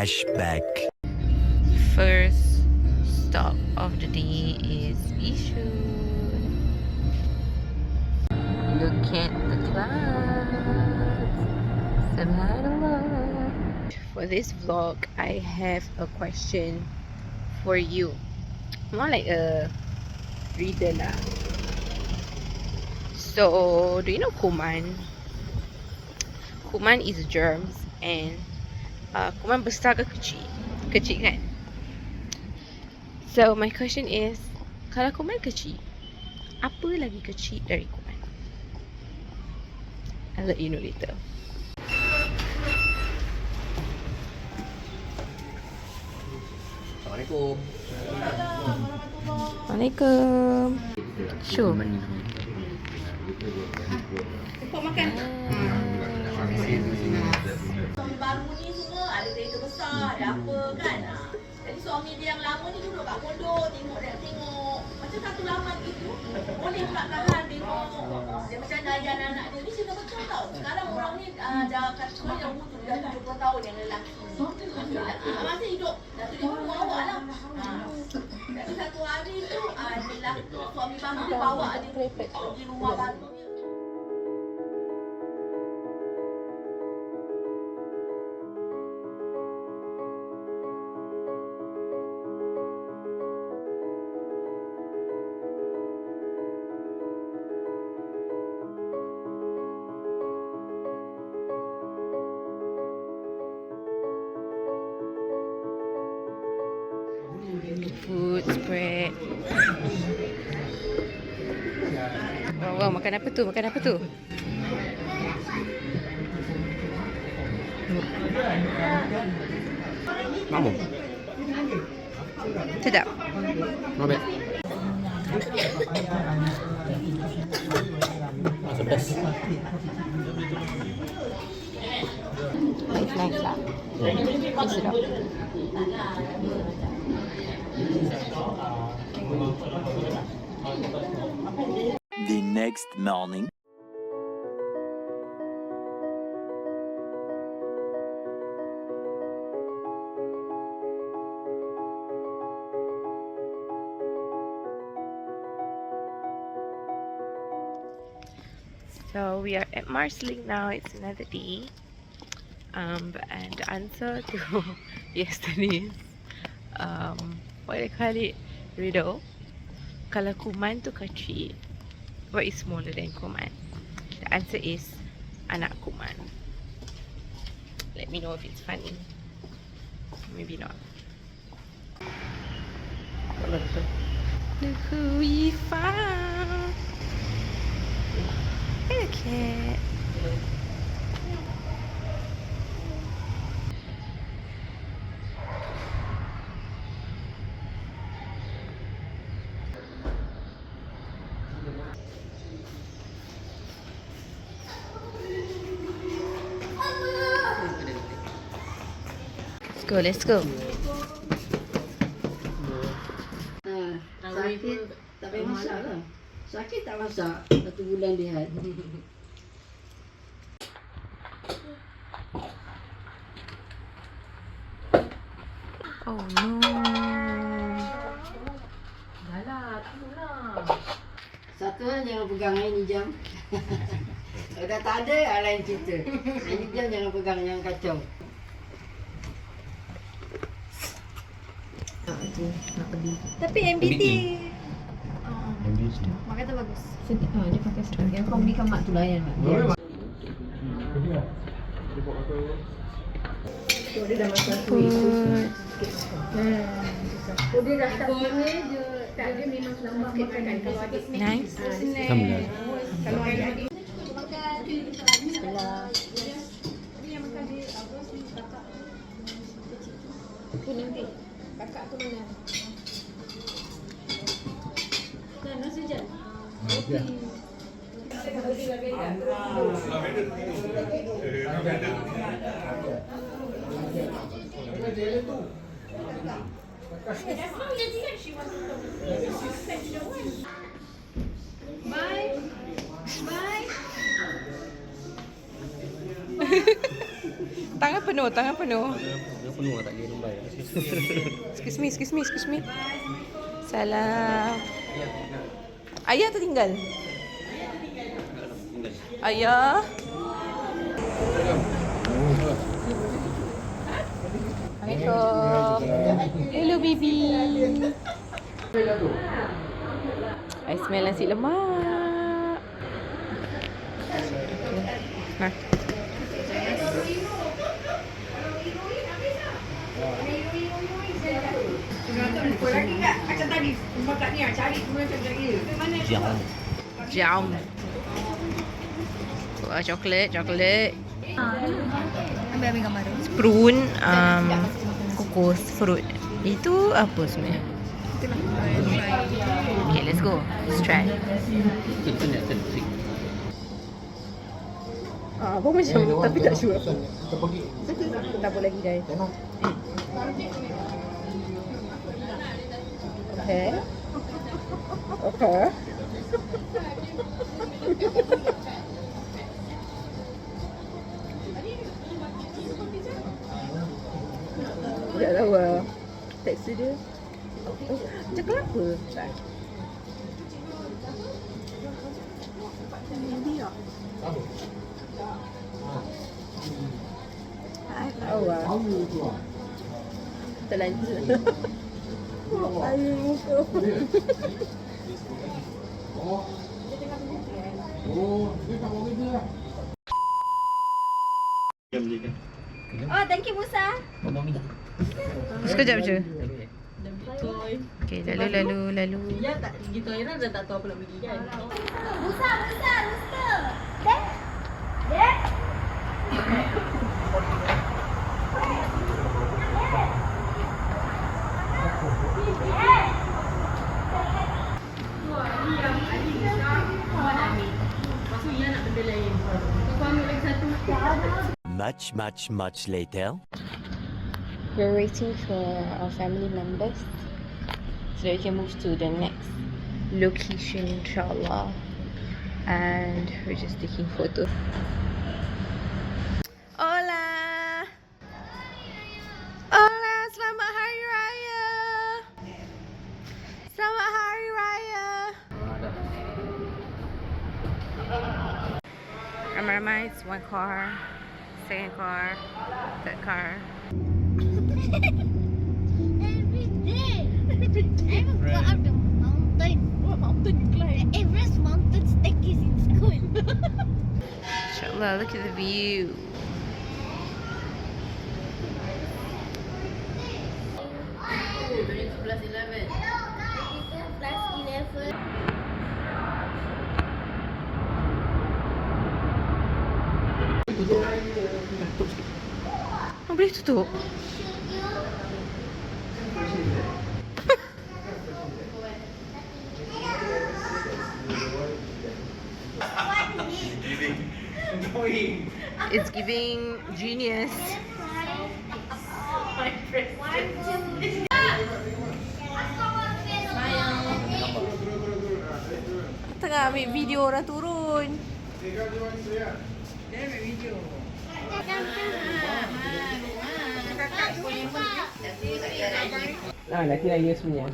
Flashback. First stop of the day is Yishun. Look at the clouds. Subhanallah. For this vlog, I have a question for you. More like a reader lah. So, do you know kuman? Kuman is germs and kuman besar ke kecil? Kecil kan? So, my question is, kalau kuman kecil, apa lagi kecil dari kuman? I'll let you know later. Assalamualaikum. Waalaikumsalam. Sure. Untuk makan. Suami baru ni semua ada kereta besar, ada apa kan. Jadi suami dia yang lama ni duduk kat pondok, tengok. Macam satu laman gitu. Boleh pula tahan tengok. Dia macam layan anak dia. Ni cerita betul tau. Sekarang orang ni dah kat sekolah yang umur dah 70 tahun yang lelaki. Masih hidup. Dah 70 awak lah. Jadi satu hari tu adalah suami baru dia bawa dia pergi rumah baru. Food spread. Wow, makan apa tu? Makan apa tu? Mamu. Sedap. Not bad. That's the best. Nice lah. Sedap. The next morning. So we are at Marsiling now. It's another day. And the answer to yesterday's what they call it riddle. Kalau kuman tu kecil, what is smaller than kuman? The answer is anak kuman. Let me know if it's funny. Maybe not. Look who we found. Hey, cat. Let's go. Sakit tak payah masak lah. Sakit tak masak. 1 bulan lihat. Oh no. Dah lah, tunggulah. Satu lah jangan pegang ni jam. Kalau dah tak ada, lain cerita. Ini jam jangan pegang, jangan kacau. Nak pergi. Tapi MBT MBT. mak kata bagus. Sedap. Dia pakai sedap. Yang kau belikan mak tu layan mak. Dia dah masak kuih. Dia dah tak boleh je. Tak, dia memang selamat makan. Kalau ada Nice. Alhamdulillah. kalau ada Makan. Bismillah. Tapi yang makan dia apa sih kakak. Aku nanti. Kakak tu mana? Dan nasi je. Ya. Bye. Bye. Tangan penuh, tangan penuh. Dia penuh tak kira nombor. Excuse me. Salam. Ayah tertinggal. Ayah. Assalamualaikum. Hello baby. I smell nasi lemak. Nah. Jam. Coklat. Ambil gambar. Prune, kokos, fruit. Itu apa sebenarnya? Okay, let's go. Let's try. Itu nak cantik. Apa macam tapi tak sure. Tak boleh lagi guys. Okay. Tak tahu lah. Tekstur dia. Macam kelapa. Tak. I tahu lah. Terlanjur. Air muka. Oh, thank you Musa. Sekejap je. Okay, lalu. Ya tak gitu Aira dah tak tahu apa nak pergi kan. Musa. Dek. Much later. We're waiting for our family members so that we can move to the next location, insyaAllah. And we're just taking photos. Hola! Selamat Hari Raya! Selamat Hari Raya! Ramai-ramai, it's one car, second car, third car. Every day. I will go up the mountain. What mountain you climb? Everest mountain staircase in school. Inshallah, look at the view. Oh, boleh tutup? It's giving genius. Tengah ambil video orang turun. Nanti raya sebenarnya.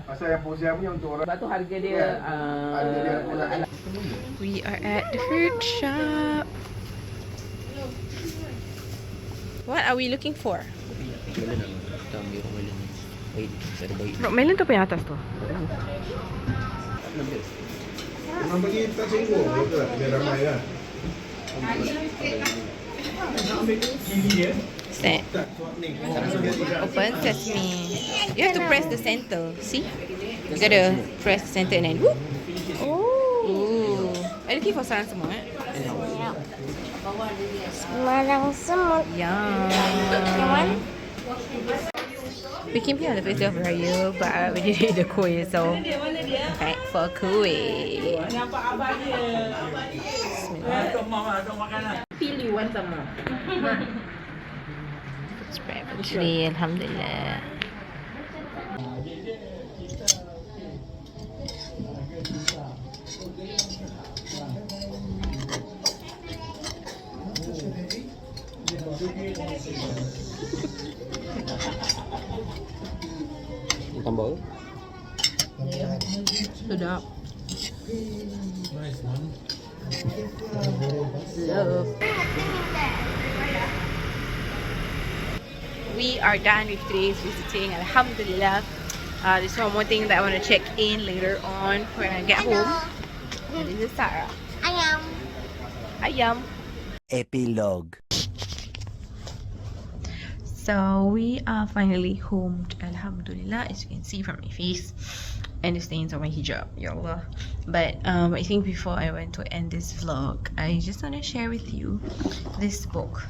Pasal yang posisi punya untuk orang. Sebab tu harga dia We are at the fruit shop. What are we looking for? Melon lah. Kita ambil rock melon. Baik, saya ada baik. Rock melon tu apa yang atas tu? Orang bagi tak singgung, betul tak? Biar ramai lah. Set. Open sesame. You have to press the center. See? You gotta press the center and then whoop. Oh. Are you looking for sarang semut? Semarang semut. Yeah. We came here on the first day of Raya, but we didn't eat the kuih, so back for kuih. Nampak abang dia. Feel you want some more. Spread for today, Alhamdulillah. Tambah. Sedap. Nice one. Love. We are done with today's visiting. Alhamdulillah. There's one more thing that I want to check in later on when I get home. And this is Sarah. Ayam. Ayam. Epilogue. So we are finally home, Alhamdulillah, as you can see from my face and the stains on my hijab, ya Allah. But I think before I want to end this vlog, I just want to share with you this book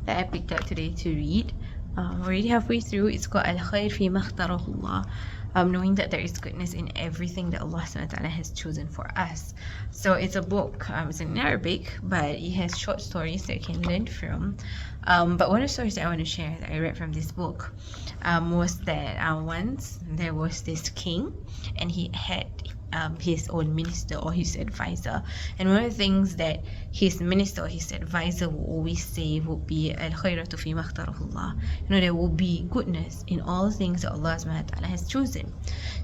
that I picked up today to read. Already halfway through. It's called Kheyr fima ikhtarahullah. Knowing that there is goodness in everything that Allah SWT has chosen for us. So it's a book, it's in Arabic, but it has short stories that you can learn from. But one of the stories that I want to share that I read from this book was that once there was this king, and he had his own minister or his advisor, and one of the things that his minister or his advisor will always say would be al-khayratu fima ikhtarahullah. There will be goodness in all things that Allah SWT has chosen.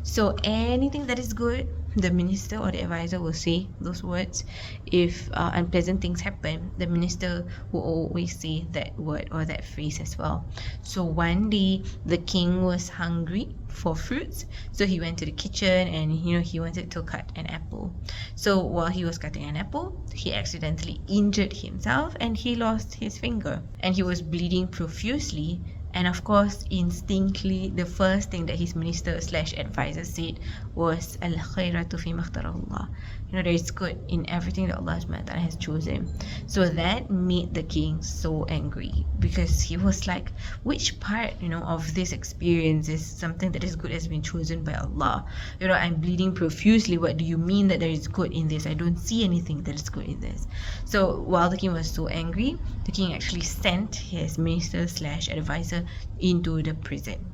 So anything that is good, the minister or the advisor will say those words. If unpleasant things happen, the minister will always say that word or that phrase as well. So one day the king was hungry for fruits, so he went to the kitchen and he wanted to cut an apple. So while he was cutting an apple, he accidentally injured himself and he lost his finger, and he was bleeding profusely. And of course, instinctively, the first thing that his minister / advisor said was al-khayratu fima ikhtarahullah. There is good in everything that Allah SWT has chosen. So that made the king so angry, because he was like, which part of this experience is something that is good has been chosen by Allah? I'm bleeding profusely. What do you mean that there is good in this? I don't see anything that is good in this. So while the king was so angry, the king actually sent his minister / advisor into the prison.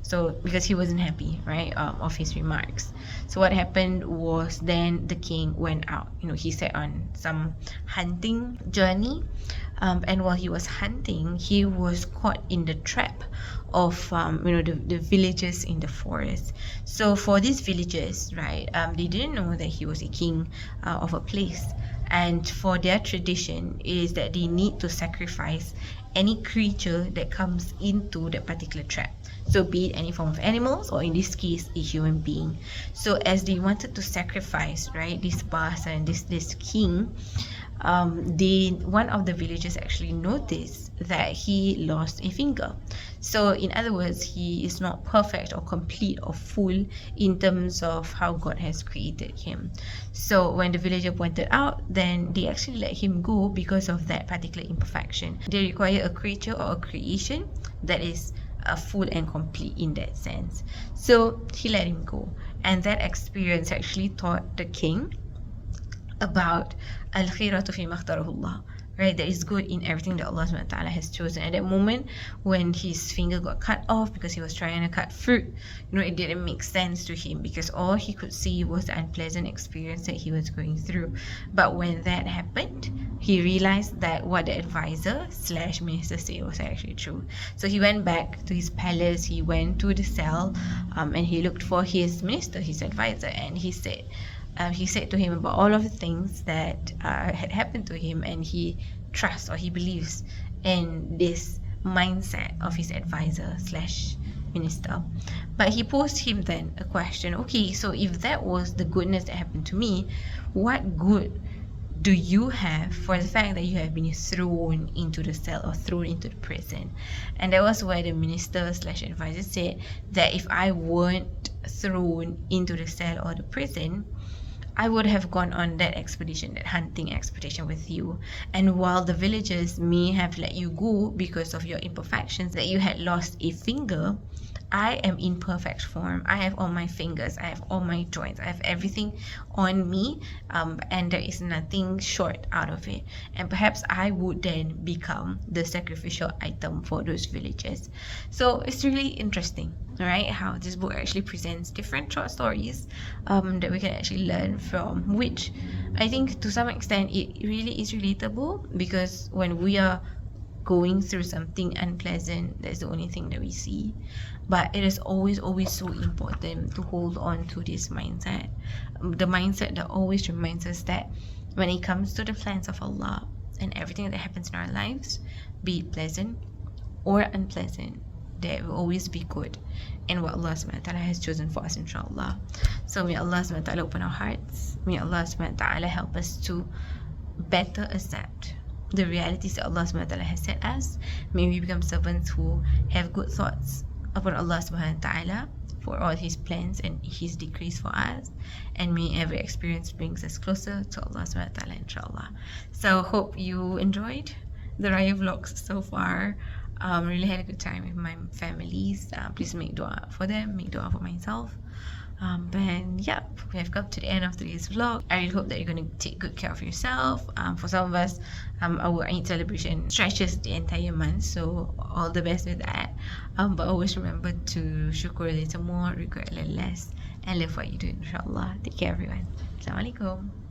So because he wasn't happy, right, of his remarks. So what happened was, then the king went out. He set on some hunting journey, and while he was hunting, he was caught in the trap of the villagers in the forest. So for these villagers, right, they didn't know that he was a king of a place, and for their tradition is that they need to sacrifice any creature that comes into that particular trap. So be it any form of animals, or in this case a human being. So as they wanted to sacrifice, right, this person, this king, one of the villagers actually noticed that he lost a finger. So in other words, he is not perfect or complete or full in terms of how God has created him. So when the villager pointed out, then they actually let him go because of that particular imperfection. They require a creature or a creation that is full and complete in that sense. So he let him go, and that experience actually taught the king about al-khayratu fima ikhtarahullah, right? There is good in everything that Allah SWT has chosen. At that moment, when his finger got cut off because he was trying to cut fruit, it didn't make sense to him, because all he could see was the unpleasant experience that he was going through. But when that happened, he realized that what the advisor / minister said was actually true. So he went back to his palace, he went to the cell, and he looked for his minister, his advisor, and he said to him about all of the things that had happened to him, and he trusts, or he believes in this mindset of his advisor / minister. But he posed him then a question. Okay, so if that was the goodness that happened to me, what good do you have for the fact that you have been thrown into the cell or thrown into the prison? And that was where the minister / advisor said that if I weren't thrown into the cell or the prison, I would have gone on that expedition, that hunting expedition with you. And while the villagers may have let you go because of your imperfections, that you had lost a finger, I am in perfect form. I have all my fingers, I have all my joints, I have everything on me, and there is nothing short out of it. And perhaps I would then become the sacrificial item for those villagers. So it's really interesting, right? How this book actually presents different short stories that we can actually learn from, which I think to some extent it really is relatable, because when we are going through something unpleasant, that's the only thing that we see. But it is always so important to hold on to this mindset, the mindset that always reminds us that when it comes to the plans of Allah and everything that happens in our lives, be it pleasant or unpleasant, there will always be good in what Allah SWT has chosen for us, insyaAllah. So may Allah SWT open our hearts, may Allah SWT help us to better accept the realities that Allah SWT has set us. May we become servants who have good thoughts upon Allah SWT for all His plans and His decrees for us, and may every experience brings us closer to Allah SWT, insyaAllah. So hope you enjoyed the Raya vlogs so far. Really had a good time with my families. Please make dua for them, make dua for myself. And yeah, we have come to the end of today's vlog. I really hope that you're going to take good care of yourself. For some of us, our Eid celebration stretches the entire month, so all the best with that. But always remember to syukur a little more, regret a little less, and live what you do, insyaAllah. Take care, everyone. Assalamualaikum.